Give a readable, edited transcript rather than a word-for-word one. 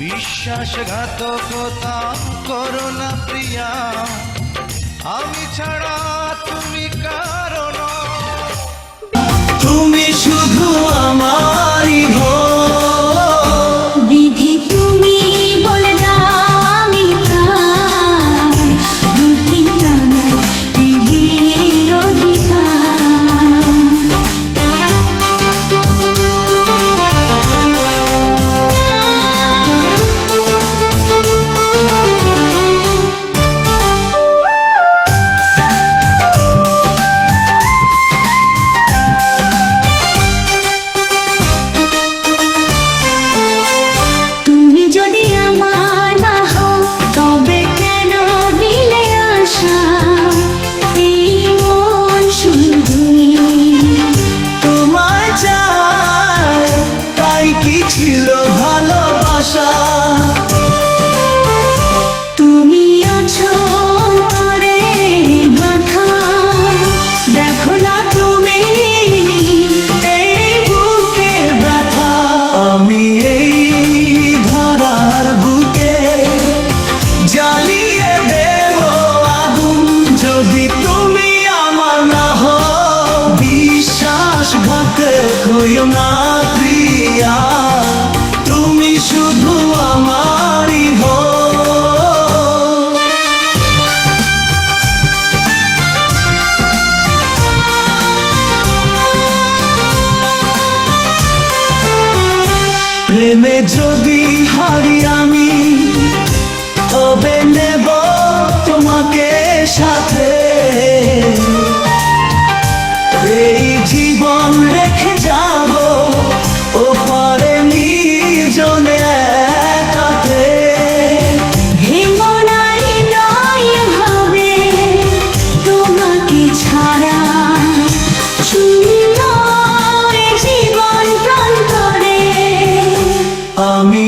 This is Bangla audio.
বিশ্বাসঘাতকতা করো না প্রিয়া, আমি ছাড়া তুমি কারো নও। তুমি শুধু আমারই হও। বিধি তুমি বলে দাও আমি প্রাণ, দুটি প্রাণের বিধির অধিকার। তুমি যদি আমার না হও তবে কেন দিলে আশা, এই মন শুধুই তোমায় চায়, তাই কি ছিল ভালোবাসা? তুমি আছো আমারে মাথা, দেখো না তুমি এই বুকের ব্যথা, আমি এই ধরার বুকে জ্বালিয়ে দেব আগুন যদি তুমি আমার না হও। বিশ্বাসঘাতক হইও না প্রিয়া, তুমি শুধু আমারই হও। প্রেমে যদি হারি আমি, তবে নেব তোমাকে সাথে। এই জীবন রেখে যাব ওপারে নির্জনে একাতে। ভেঙো না হৃদয় ভাবে তোমাকে ছাড়া, শূন্য এ জীবন প্রান্তরে। আমি